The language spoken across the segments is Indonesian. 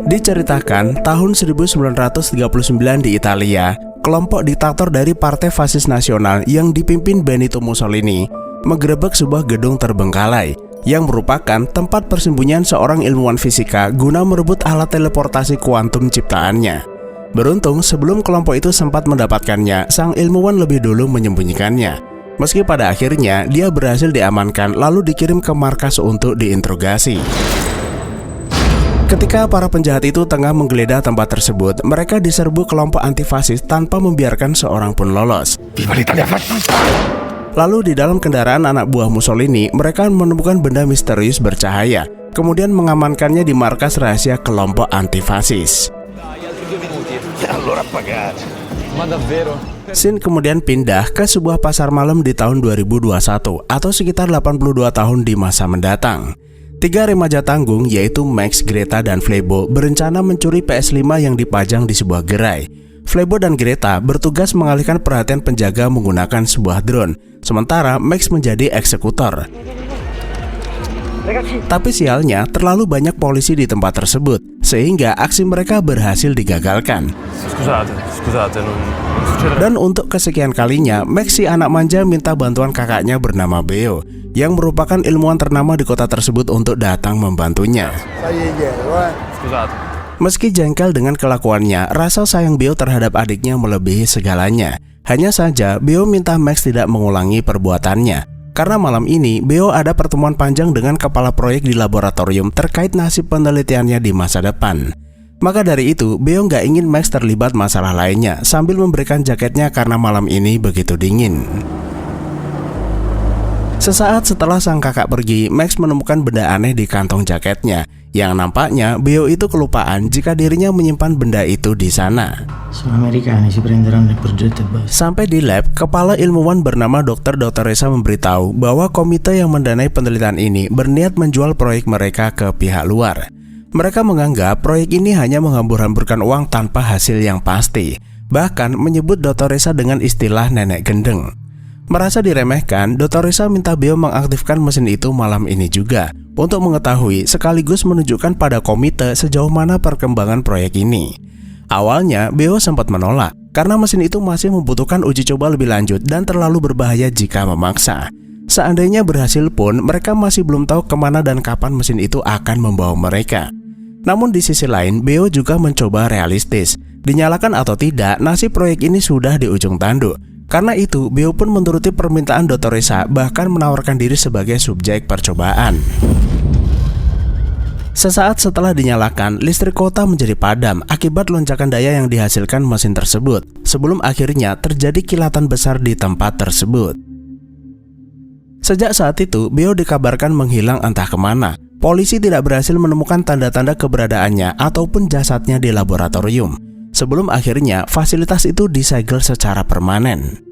Diceritakan tahun 1939 di Italia, kelompok diktator dari Partai Fasis Nasional yang dipimpin Benito Mussolini menggerebek sebuah gedung terbengkalai yang merupakan tempat persembunyian seorang ilmuwan fisika guna merebut alat teleportasi kuantum ciptaannya. Beruntung sebelum kelompok itu sempat mendapatkannya, sang ilmuwan lebih dulu menyembunyikannya. Meski pada akhirnya dia berhasil diamankan lalu dikirim ke markas untuk diinterogasi. Ketika para penjahat itu tengah menggeledah tempat tersebut, mereka diserbu kelompok antifasis tanpa membiarkan seorang pun lolos. Lalu di dalam kendaraan anak buah Mussolini, mereka menemukan benda misterius bercahaya, kemudian mengamankannya di markas rahasia kelompok antifasis. Scene kemudian pindah ke sebuah pasar malam di tahun 2021 atau sekitar 82 tahun di masa mendatang. 3 remaja tanggung yaitu Max, Greta, dan Flebo berencana mencuri PS5 yang dipajang di sebuah gerai. Flebo dan Greta bertugas mengalihkan perhatian penjaga menggunakan sebuah drone, sementara Max menjadi eksekutor. Tapi sialnya terlalu banyak polisi di tempat tersebut, sehingga aksi mereka berhasil digagalkan. Dan untuk kesekian kalinya, Max si anak manja minta bantuan kakaknya bernama Beo, yang merupakan ilmuwan ternama di kota tersebut untuk datang membantunya. Meski jengkel dengan kelakuannya, rasa sayang Beo terhadap adiknya melebihi segalanya. Hanya saja Beo minta Max tidak mengulangi perbuatannya, karena malam ini Beo ada pertemuan panjang dengan kepala proyek di laboratorium terkait nasib penelitiannya di masa depan. Maka dari itu, Beo nggak ingin Max terlibat masalah lainnya sambil memberikan jaketnya karena malam ini begitu dingin. Sesaat setelah sang kakak pergi, Max menemukan benda aneh di kantong jaketnya, yang nampaknya Beo itu kelupaan jika dirinya menyimpan benda itu di sana. Sampai di lab, kepala ilmuwan bernama Dr. Reza memberitahu bahwa komite yang mendanai penelitian ini berniat menjual proyek mereka ke pihak luar. Mereka menganggap proyek ini hanya menghambur-hamburkan uang tanpa hasil yang pasti, bahkan menyebut Dr. Reza dengan istilah nenek gendeng. Merasa diremehkan, Dr. Reza minta Beo mengaktifkan mesin itu malam ini juga untuk mengetahui sekaligus menunjukkan pada komite sejauh mana perkembangan proyek ini. Awalnya Beo sempat menolak karena mesin itu masih membutuhkan uji coba lebih lanjut dan terlalu berbahaya jika memaksa. Seandainya berhasil pun, mereka masih belum tahu kemana dan kapan mesin itu akan membawa mereka. Namun di sisi lain, Beo juga mencoba realistis. Dinyalakan atau tidak, nasib proyek ini sudah di ujung tanduk. Karena itu, Beo pun menuruti permintaan Dr. Reza, bahkan menawarkan diri sebagai subjek percobaan. Sesaat setelah dinyalakan, listrik kota menjadi padam akibat lonjakan daya yang dihasilkan mesin tersebut, sebelum akhirnya terjadi kilatan besar di tempat tersebut. Sejak saat itu, Beo dikabarkan menghilang entah kemana. Polisi tidak berhasil menemukan tanda-tanda keberadaannya ataupun jasadnya di laboratorium. Sebelum akhirnya fasilitas itu disegel secara permanen.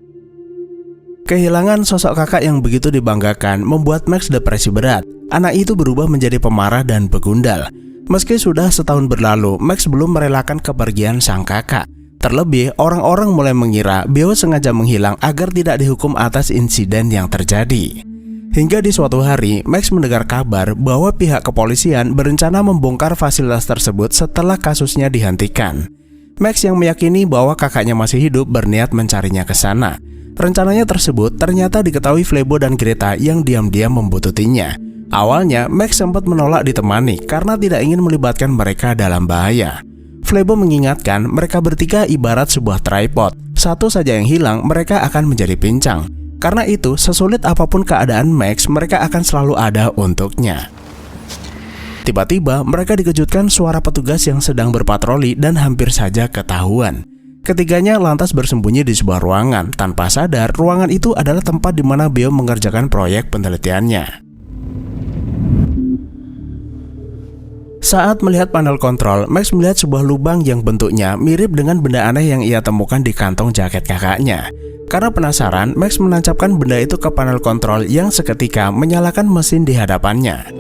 Kehilangan sosok kakak yang begitu dibanggakan membuat Max depresi berat. Anak itu berubah menjadi pemarah dan begundal. Meski sudah setahun berlalu, Max belum merelakan kepergian sang kakak. Terlebih, orang-orang mulai mengira Beo sengaja menghilang agar tidak dihukum atas insiden yang terjadi. Hingga di suatu hari, Max mendengar kabar bahwa pihak kepolisian berencana membongkar fasilitas tersebut setelah kasusnya dihentikan. Max yang meyakini bahwa kakaknya masih hidup berniat mencarinya ke sana. Rencananya tersebut ternyata diketahui Flebo dan Greta yang diam-diam membututinya. Awalnya, Max sempat menolak ditemani karena tidak ingin melibatkan mereka dalam bahaya. Flebo mengingatkan mereka bertiga ibarat sebuah tripod. Satu saja yang hilang, mereka akan menjadi pincang. Karena itu, sesulit apapun keadaan Max, mereka akan selalu ada untuknya. Tiba-tiba mereka dikejutkan suara petugas yang sedang berpatroli dan hampir saja ketahuan. Ketiganya lantas bersembunyi di sebuah ruangan. Tanpa sadar, ruangan itu adalah tempat di mana Beo mengerjakan proyek penelitiannya. Saat melihat panel kontrol, Max melihat sebuah lubang yang bentuknya mirip dengan benda aneh yang ia temukan di kantong jaket kakaknya. Karena penasaran, Max menancapkan benda itu ke panel kontrol yang seketika menyalakan mesin di hadapannya.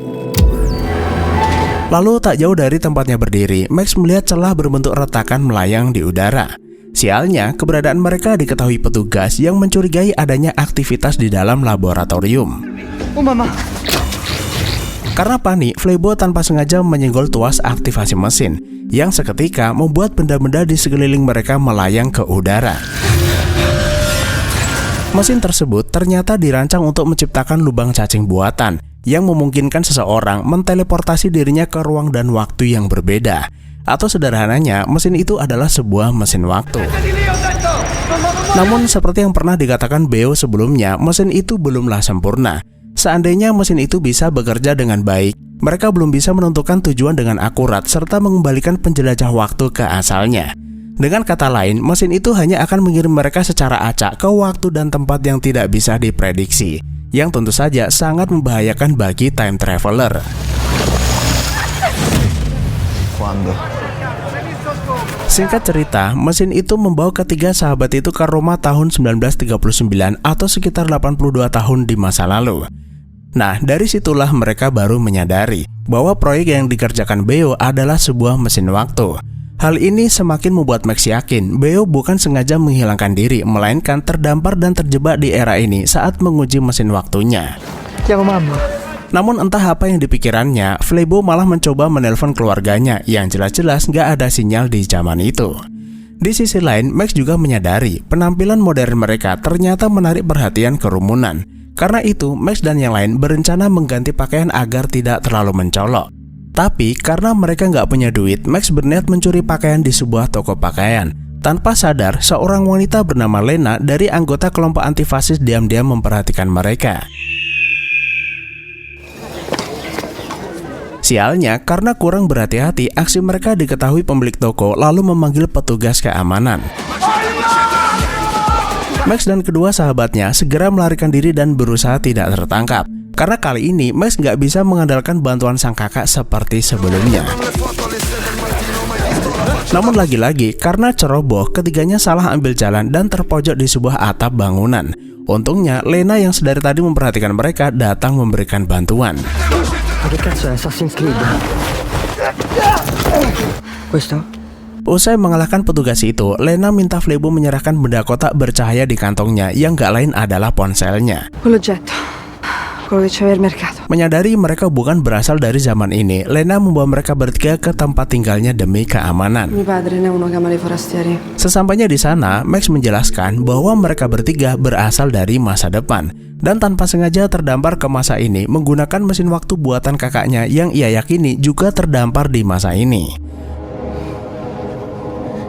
Lalu tak jauh dari tempatnya berdiri, Max melihat celah berbentuk retakan melayang di udara. Sialnya, keberadaan mereka diketahui petugas yang mencurigai adanya aktivitas di dalam laboratorium. Oh mama. Karena panik, Flebo tanpa sengaja menyenggol tuas aktivasi mesin, yang seketika membuat benda-benda di sekeliling mereka melayang ke udara. Mesin tersebut ternyata dirancang untuk menciptakan lubang cacing buatan, yang memungkinkan seseorang menteleportasi dirinya ke ruang dan waktu yang berbeda. Atau sederhananya, mesin itu adalah sebuah mesin waktu. Namun seperti yang pernah dikatakan Beo sebelumnya, mesin itu belumlah sempurna. Seandainya mesin itu bisa bekerja dengan baik, mereka belum bisa menentukan tujuan dengan akurat serta mengembalikan penjelajah waktu ke asalnya. Dengan kata lain, mesin itu hanya akan mengirim mereka secara acak ke waktu dan tempat yang tidak bisa diprediksi, yang tentu saja sangat membahayakan bagi time traveler. Singkat cerita, mesin itu membawa ketiga sahabat itu ke Roma tahun 1939 atau sekitar 82 tahun di masa lalu. Nah, dari situlah mereka baru menyadari bahwa proyek yang dikerjakan Beo adalah sebuah mesin waktu. Hal ini semakin membuat Max yakin Beo bukan sengaja menghilangkan diri, melainkan terdampar dan terjebak di era ini saat menguji mesin waktunya. Namun entah apa yang dipikirannya, Flebo malah mencoba menelpon keluarganya yang jelas-jelas nggak ada sinyal di zaman itu. Di sisi lain, Max juga menyadari penampilan modern mereka ternyata menarik perhatian kerumunan. Karena itu, Max dan yang lain berencana mengganti pakaian agar tidak terlalu mencolok. Tapi karena mereka nggak punya duit, Max berniat mencuri pakaian di sebuah toko pakaian. Tanpa sadar, seorang wanita bernama Lena dari anggota kelompok antifasis diam-diam memperhatikan mereka. Sialnya, karena kurang berhati-hati, aksi mereka diketahui pemilik toko lalu memanggil petugas keamanan. Max dan kedua sahabatnya segera melarikan diri dan berusaha tidak tertangkap. Karena kali ini Max nggak bisa mengandalkan bantuan sang kakak seperti sebelumnya. Namun lagi-lagi, karena ceroboh, ketiganya salah ambil jalan dan terpojok di sebuah atap bangunan. Untungnya, Lena yang sedari tadi memperhatikan mereka datang memberikan bantuan. Usai mengalahkan petugas itu, Lena minta Flebo menyerahkan benda kotak bercahaya di kantongnya yang gak lain adalah ponselnya. Menyadari mereka bukan berasal dari zaman ini, Lena membawa mereka bertiga ke tempat tinggalnya demi keamanan. Sesampainya di sana, Max menjelaskan bahwa mereka bertiga berasal dari masa depan dan tanpa sengaja terdampar ke masa ini menggunakan mesin waktu buatan kakaknya yang ia yakini juga terdampar di masa ini.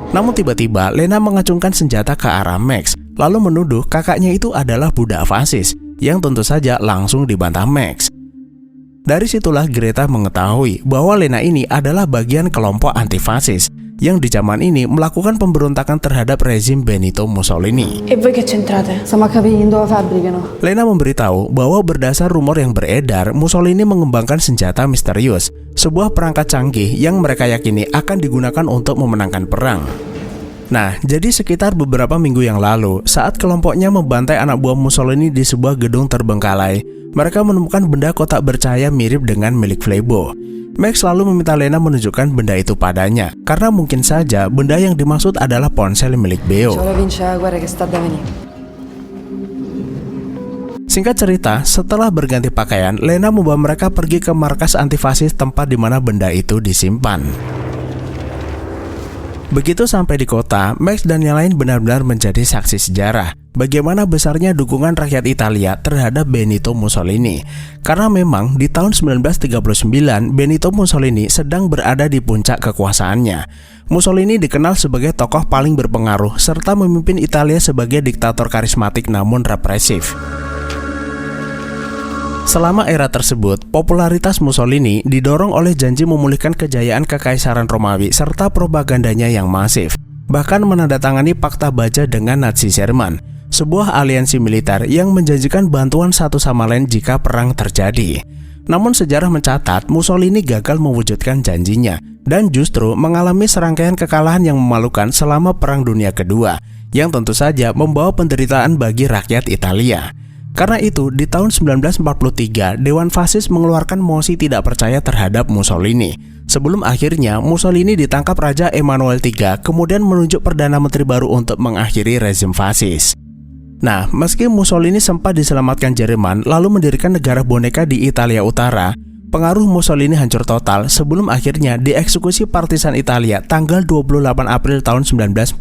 Namun tiba-tiba Lena mengacungkan senjata ke arah Max, lalu menuduh kakaknya itu adalah budak fasis, yang tentu saja langsung dibantah Max. Dari situlah Greta mengetahui bahwa Lena ini adalah bagian kelompok antifasis yang di zaman ini melakukan pemberontakan terhadap rezim Benito Mussolini. Lena memberitahu bahwa berdasar rumor yang beredar, Mussolini mengembangkan senjata misterius, sebuah perangkat canggih yang mereka yakini akan digunakan untuk memenangkan perang. Nah, jadi sekitar beberapa minggu yang lalu, saat kelompoknya membantai anak buah Mussolini di sebuah gedung terbengkalai, mereka menemukan benda kotak bercahaya mirip dengan milik Flebo. Max lalu meminta Lena menunjukkan benda itu padanya, karena mungkin saja benda yang dimaksud adalah ponsel milik Beo. Singkat cerita, setelah berganti pakaian, Lena membawa mereka pergi ke markas antifasis tempat di mana benda itu disimpan. Begitu sampai di kota, Max dan yang lain benar-benar menjadi saksi sejarah bagaimana besarnya dukungan rakyat Italia terhadap Benito Mussolini. Karena memang di tahun 1939, Benito Mussolini sedang berada di puncak kekuasaannya. Mussolini dikenal sebagai tokoh paling berpengaruh serta memimpin Italia sebagai diktator karismatik namun represif. Selama era tersebut, popularitas Mussolini didorong oleh janji memulihkan kejayaan Kekaisaran Romawi serta propagandanya yang masif. Bahkan menandatangani Fakta Baja dengan Nazi Jerman, sebuah aliansi militer yang menjanjikan bantuan satu sama lain jika perang terjadi. Namun sejarah mencatat Mussolini gagal mewujudkan janjinya dan justru mengalami serangkaian kekalahan yang memalukan selama Perang Dunia Kedua, yang tentu saja membawa penderitaan bagi rakyat Italia. Karena itu, di tahun 1943, Dewan Fasis mengeluarkan mosi tidak percaya terhadap Mussolini. Sebelum akhirnya Mussolini ditangkap Raja Emanuel III, kemudian menunjuk Perdana Menteri baru untuk mengakhiri rezim fasis. Nah, meski Mussolini sempat diselamatkan Jerman lalu mendirikan negara boneka di Italia Utara, pengaruh Mussolini hancur total sebelum akhirnya dieksekusi partisan Italia tanggal 28 April tahun 1945,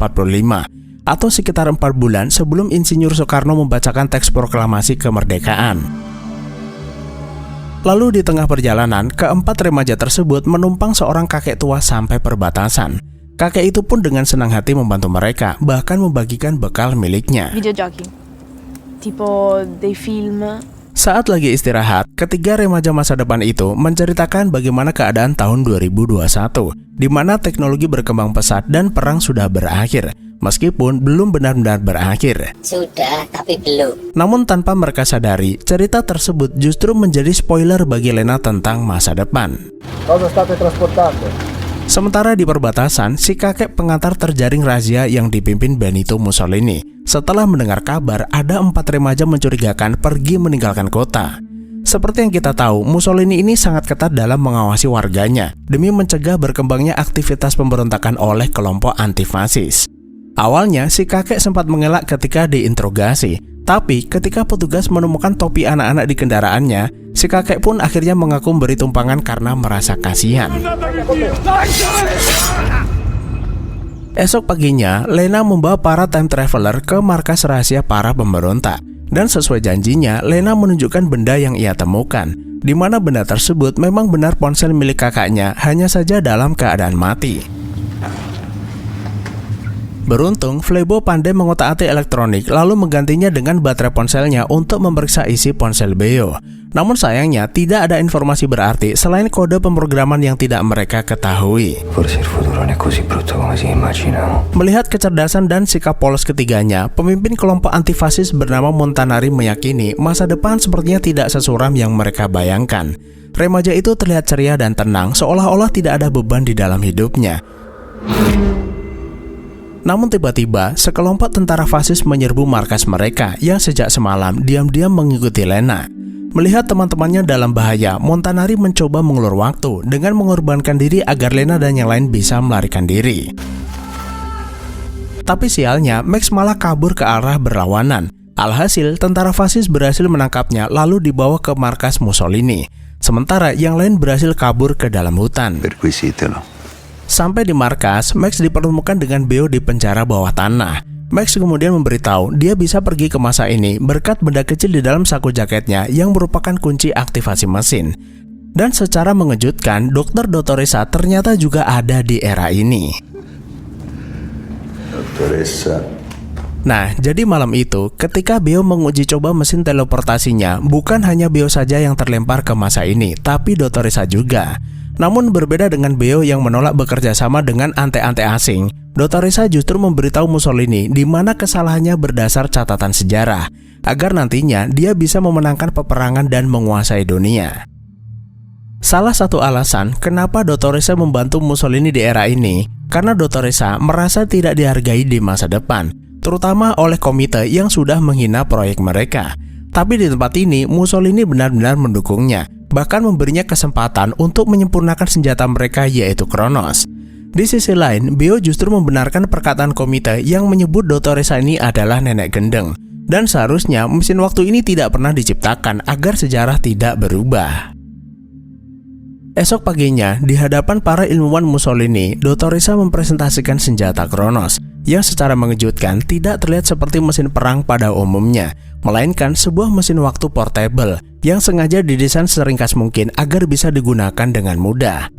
atau sekitar 4 bulan sebelum Insinyur Soekarno membacakan teks proklamasi kemerdekaan. Lalu di tengah perjalanan, keempat remaja tersebut menumpang seorang kakek tua sampai perbatasan. Kakek itu pun dengan senang hati membantu mereka, bahkan membagikan bekal miliknya. Videogiochi, tipo dei film. Saat lagi istirahat, ketiga remaja masa depan itu menceritakan bagaimana keadaan tahun 2021, di mana teknologi berkembang pesat dan perang sudah berakhir, meskipun belum benar-benar berakhir. Sudah, tapi belum. Namun tanpa mereka sadari, cerita tersebut justru menjadi spoiler bagi Lena tentang masa depan. Cosa state trasportando? Sementara di perbatasan, si kakek pengantar terjaring razia yang dipimpin Benito Mussolini. Setelah mendengar kabar ada 4 remaja mencurigakan pergi meninggalkan kota. Seperti yang kita tahu, Mussolini ini sangat ketat dalam mengawasi warganya demi mencegah berkembangnya aktivitas pemberontakan oleh kelompok antifasis. Awalnya si kakek sempat mengelak ketika diinterogasi, tapi ketika petugas menemukan topi anak-anak di kendaraannya, si kakek pun akhirnya mengaku beri tumpangan karena merasa kasihan. Esok paginya, Lena membawa para time traveler ke markas rahasia para pemberontak. Dan sesuai janjinya, Lena menunjukkan benda yang ia temukan, di mana benda tersebut memang benar ponsel milik kakaknya, hanya saja dalam keadaan mati. Beruntung, Flebo pandai mengotak-atik elektronik lalu menggantinya dengan baterai ponselnya untuk memeriksa isi ponsel Beo. Namun sayangnya tidak ada informasi berarti selain kode pemrograman yang tidak mereka ketahui. Melihat kecerdasan dan sikap polos ketiganya, pemimpin kelompok antifasis bernama Montanari meyakini masa depan sepertinya tidak sesuram yang mereka bayangkan. Remaja itu terlihat ceria dan tenang, seolah-olah tidak ada beban di dalam hidupnya. Namun tiba-tiba, sekelompok tentara fasis menyerbu markas mereka yang sejak semalam diam-diam mengikuti Lena. Melihat teman-temannya dalam bahaya, Montanari mencoba mengulur waktu dengan mengorbankan diri agar Lena dan yang lain bisa melarikan diri. Tapi sialnya, Max malah kabur ke arah berlawanan. Alhasil, tentara fasis berhasil menangkapnya lalu dibawa ke markas Mussolini. Sementara yang lain berhasil kabur ke dalam hutan. Sampai di markas, Max dipertemukan dengan Beo di penjara bawah tanah. Max kemudian memberitahu dia bisa pergi ke masa ini berkat benda kecil di dalam saku jaketnya yang merupakan kunci aktivasi mesin. Dan secara mengejutkan, Dr. Dottoressa ternyata juga ada di era ini. Dottoressa. Nah, jadi malam itu, ketika Beo menguji coba mesin teleportasinya, bukan hanya Beo saja yang terlempar ke masa ini, tapi Dottoressa juga. Namun berbeda dengan Beo yang menolak bekerja sama dengan ante-ante asing, Dottoressa justru memberitahu Mussolini di mana kesalahannya berdasar catatan sejarah, agar nantinya dia bisa memenangkan peperangan dan menguasai dunia. Salah satu alasan kenapa Dottoressa membantu Mussolini di era ini, karena Dottoressa merasa tidak dihargai di masa depan, terutama oleh komite yang sudah menghina proyek mereka. Tapi di tempat ini, Mussolini benar-benar mendukungnya, bahkan memberinya kesempatan untuk menyempurnakan senjata mereka yaitu Kronos. Di sisi lain, Beo justru membenarkan perkataan komite yang menyebut Dottoressa ini adalah nenek gendeng. Dan seharusnya mesin waktu ini tidak pernah diciptakan agar sejarah tidak berubah. Esok paginya, di hadapan para ilmuwan Mussolini, Dottoressa mempresentasikan senjata Kronos yang secara mengejutkan tidak terlihat seperti mesin perang pada umumnya, melainkan sebuah mesin waktu portable yang sengaja didesain seringkas mungkin agar bisa digunakan dengan mudah.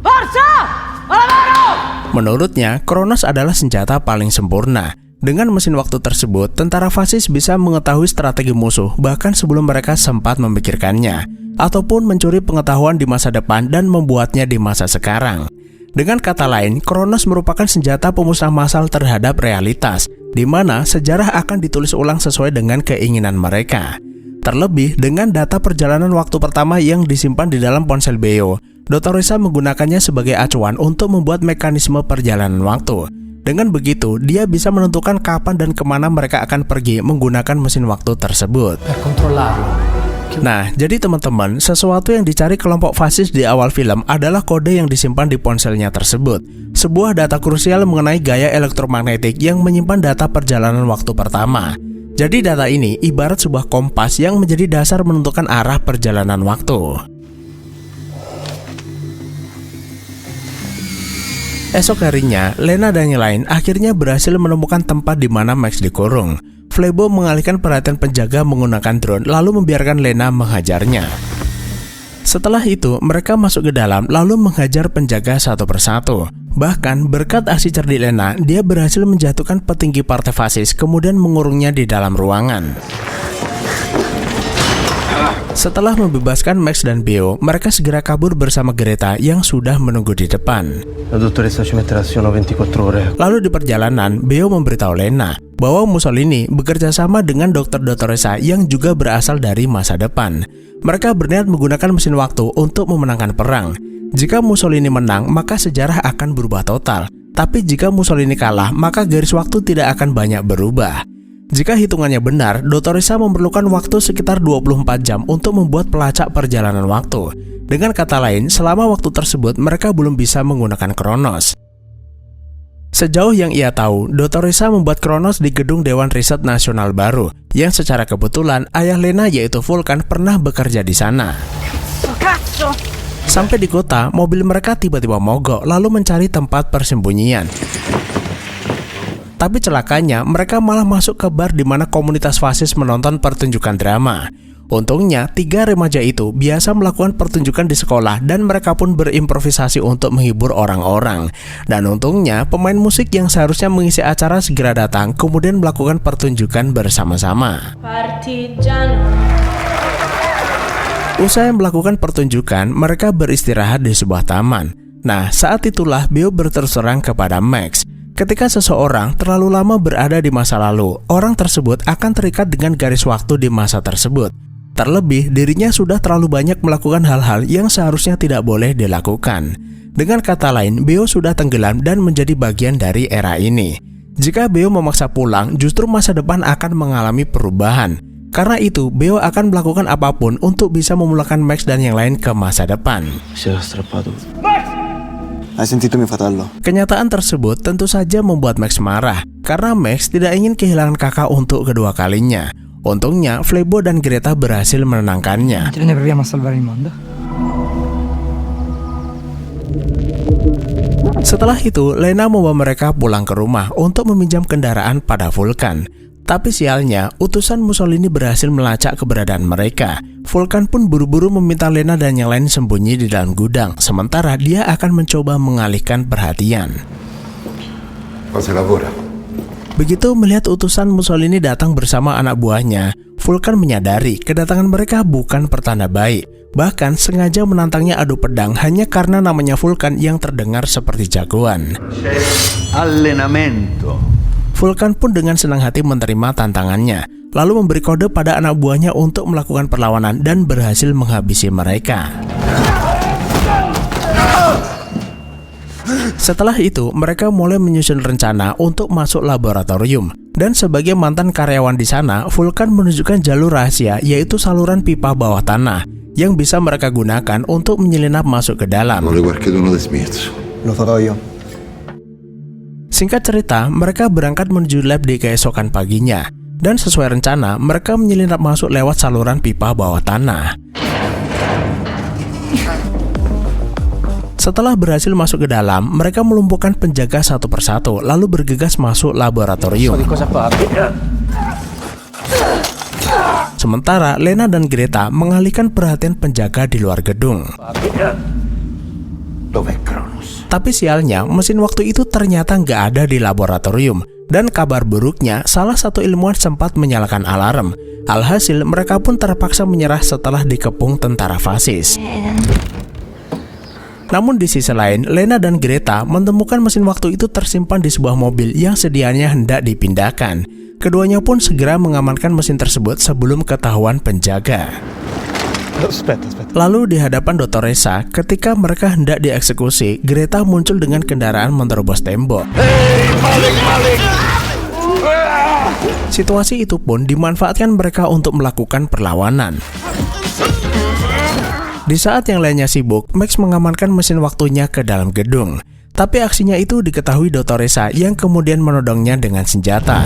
Menurutnya, Kronos adalah senjata paling sempurna. Dengan mesin waktu tersebut, tentara fasis bisa mengetahui strategi musuh bahkan sebelum mereka sempat memikirkannya, ataupun mencuri pengetahuan di masa depan dan membuatnya di masa sekarang. Dengan kata lain, Kronos merupakan senjata pemusnah massal terhadap realitas, di mana sejarah akan ditulis ulang sesuai dengan keinginan mereka. Terlebih, dengan data perjalanan waktu pertama yang disimpan di dalam ponsel Beo, Dottoressa menggunakannya sebagai acuan untuk membuat mekanisme perjalanan waktu. Dengan begitu, dia bisa menentukan kapan dan kemana mereka akan pergi menggunakan mesin waktu tersebut. Nah, jadi teman-teman, sesuatu yang dicari kelompok fasis di awal film adalah kode yang disimpan di ponselnya tersebut. Sebuah data krusial mengenai gaya elektromagnetik yang menyimpan data perjalanan waktu pertama. Jadi data ini ibarat sebuah kompas yang menjadi dasar menentukan arah perjalanan waktu. Esok harinya, Lena dan yang lain akhirnya berhasil menemukan tempat di mana Max dikurung. Flebo mengalihkan perhatian penjaga menggunakan drone lalu membiarkan Lena menghajarnya. Setelah itu, mereka masuk ke dalam lalu menghajar penjaga satu persatu. Bahkan berkat aksi cerdik Lena, dia berhasil menjatuhkan petinggi partai fasis kemudian mengurungnya di dalam ruangan. Setelah membebaskan Max dan Beo, mereka segera kabur bersama Greta yang sudah menunggu di depan. Lalu di perjalanan, Beo memberitahu Lena bahwa Mussolini bekerja sama dengan Dr. Dottoressa yang juga berasal dari masa depan. Mereka berniat menggunakan mesin waktu untuk memenangkan perang. Jika Mussolini menang, maka sejarah akan berubah total. Tapi jika Mussolini kalah, maka garis waktu tidak akan banyak berubah. Jika hitungannya benar, Dottoressa memerlukan waktu sekitar 24 jam untuk membuat pelacak perjalanan waktu. Dengan kata lain, selama waktu tersebut mereka belum bisa menggunakan Kronos. Sejauh yang ia tahu, Dottoressa membuat Kronos di gedung Dewan Riset Nasional baru, yang secara kebetulan ayah Lena yaitu Vulkan pernah bekerja di sana. Sampai di kota, mobil mereka tiba-tiba mogok lalu mencari tempat persembunyian. Tapi celakanya, mereka malah masuk ke bar di mana komunitas fasis menonton pertunjukan drama. Untungnya, 3 remaja itu biasa melakukan pertunjukan di sekolah dan mereka pun berimprovisasi untuk menghibur orang-orang. Dan untungnya, pemain musik yang seharusnya mengisi acara segera datang kemudian melakukan pertunjukan bersama-sama. Usai melakukan pertunjukan, mereka beristirahat di sebuah taman. Nah, saat itulah Beo berterus terang kepada Max. Ketika seseorang terlalu lama berada di masa lalu, orang tersebut akan terikat dengan garis waktu di masa tersebut. Terlebih, dirinya sudah terlalu banyak melakukan hal-hal yang seharusnya tidak boleh dilakukan. Dengan kata lain, Beo sudah tenggelam dan menjadi bagian dari era ini. Jika Beo memaksa pulang, justru masa depan akan mengalami perubahan. Karena itu, Beo akan melakukan apapun untuk bisa memulakan Max dan yang lain ke masa depan. Kenyataan tersebut tentu saja membuat Max marah, karena Max tidak ingin kehilangan kakak untuk kedua kalinya. Untungnya, Flebo dan Greta berhasil menenangkannya. Setelah itu, Lena membawa mereka pulang ke rumah untuk meminjam kendaraan pada Vulkan. Tapi sialnya, utusan Mussolini berhasil melacak keberadaan mereka. Vulkan pun buru-buru meminta Lena dan yang lain sembunyi di dalam gudang, sementara dia akan mencoba mengalihkan perhatian. Begitu melihat utusan Mussolini datang bersama anak buahnya, Vulkan menyadari kedatangan mereka bukan pertanda baik. Bahkan sengaja menantangnya adu pedang hanya karena namanya Vulkan yang terdengar seperti jagoan. Vulkan pun dengan senang hati menerima tantangannya, lalu memberi kode pada anak buahnya untuk melakukan perlawanan dan berhasil menghabisi mereka. Setelah itu, mereka mulai menyusun rencana untuk masuk laboratorium. Dan sebagai mantan karyawan di sana, Vulkan menunjukkan jalur rahasia, yaitu saluran pipa bawah tanah, yang bisa mereka gunakan untuk menyelinap masuk ke dalam. Singkat cerita, mereka berangkat menuju lab di keesokan paginya. Dan sesuai rencana, mereka menyelinap masuk lewat saluran pipa bawah tanah. Setelah berhasil masuk ke dalam, mereka melumpuhkan penjaga satu persatu, lalu bergegas masuk laboratorium. Sementara Lena dan Greta mengalihkan perhatian penjaga di luar gedung. Tapi sialnya, mesin waktu itu ternyata nggak ada di laboratorium. Dan kabar buruknya, salah satu ilmuwan sempat menyalakan alarm. Alhasil, mereka pun terpaksa menyerah setelah dikepung tentara fasis. Namun di sisi lain, Lena dan Greta menemukan mesin waktu itu tersimpan di sebuah mobil yang sedianya hendak dipindahkan. Keduanya pun segera mengamankan mesin tersebut sebelum ketahuan penjaga. Lalu di hadapan Dottoressa, ketika mereka hendak dieksekusi, Greta muncul dengan kendaraan menerobos tembok. Situasi itu pun dimanfaatkan mereka untuk melakukan perlawanan. Di saat yang lainnya sibuk, Max mengamankan mesin waktunya ke dalam gedung. Tapi aksinya itu diketahui Dottoressa yang kemudian menodongnya dengan senjata.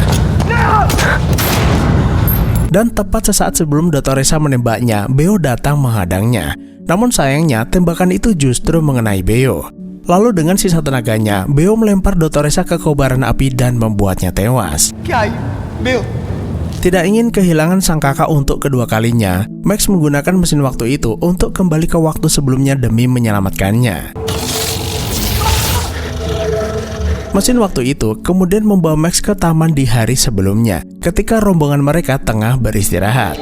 Dan tepat sesaat sebelum Dottoressa menembaknya, Beo datang menghadangnya. Namun sayangnya, tembakan itu justru mengenai Beo. Lalu dengan sisa tenaganya, Beo melempar Dottoressa ke kobaran api dan membuatnya tewas. Tidak ingin kehilangan sang kakak untuk kedua kalinya, Max menggunakan mesin waktu itu untuk kembali ke waktu sebelumnya demi menyelamatkannya. Mesin waktu itu kemudian membawa Max ke taman di hari sebelumnya, ketika rombongan mereka tengah beristirahat.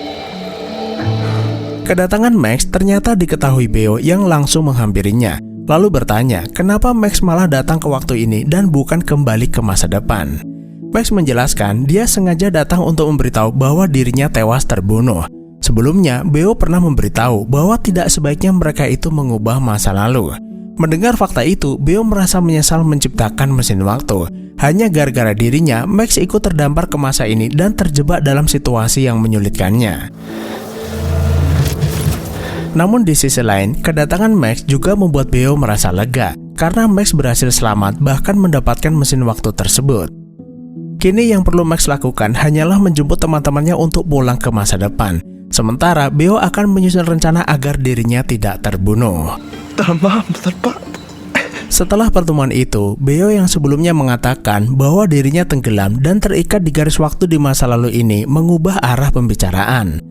Kedatangan Max ternyata diketahui Beo yang langsung menghampirinya, lalu bertanya kenapa Max malah datang ke waktu ini dan bukan kembali ke masa depan. Max menjelaskan dia sengaja datang untuk memberitahu bahwa dirinya tewas terbunuh. Sebelumnya, Beo pernah memberitahu bahwa tidak sebaiknya mereka itu mengubah masa lalu. Mendengar fakta itu, Beo merasa menyesal menciptakan mesin waktu. Hanya gara-gara dirinya, Max ikut terdampar ke masa ini dan terjebak dalam situasi yang menyulitkannya. Namun di sisi lain, kedatangan Max juga membuat Beo merasa lega, karena Max berhasil selamat bahkan mendapatkan mesin waktu tersebut. Kini yang perlu Max lakukan hanyalah menjemput teman-temannya untuk pulang ke masa depan. Sementara Beo akan menyusun rencana agar dirinya tidak terbunuh. Setelah pertemuan itu, Beo yang sebelumnya mengatakan bahwa dirinya tenggelam dan terikat di garis waktu di masa lalu ini mengubah arah pembicaraan.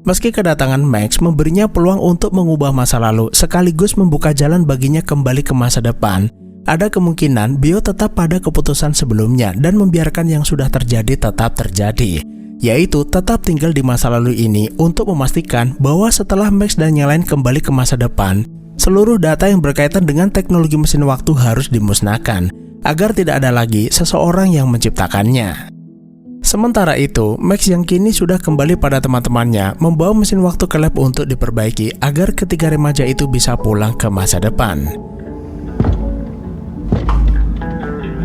Meski kedatangan Max memberinya peluang untuk mengubah masa lalu sekaligus membuka jalan baginya kembali ke masa depan, ada kemungkinan Beo tetap pada keputusan sebelumnya dan membiarkan yang sudah terjadi tetap terjadi, yaitu tetap tinggal di masa lalu ini untuk memastikan bahwa setelah Max dan yang lain kembali ke masa depan, seluruh data yang berkaitan dengan teknologi mesin waktu harus dimusnahkan, agar tidak ada lagi seseorang yang menciptakannya. Sementara itu, Max yang kini sudah kembali pada teman-temannya membawa mesin waktu ke lab untuk diperbaiki agar ketiga remaja itu bisa pulang ke masa depan.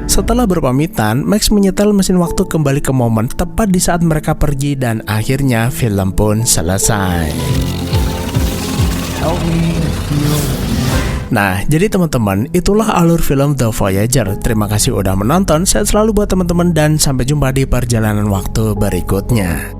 Setelah berpamitan, Max menyetel mesin waktu kembali ke momen tepat di saat mereka pergi dan akhirnya film pun selesai. Nah, jadi teman-teman, itulah alur film The Voyager. Terima kasih udah menonton, sehat selalu buat teman-teman dan sampai jumpa di perjalanan waktu berikutnya.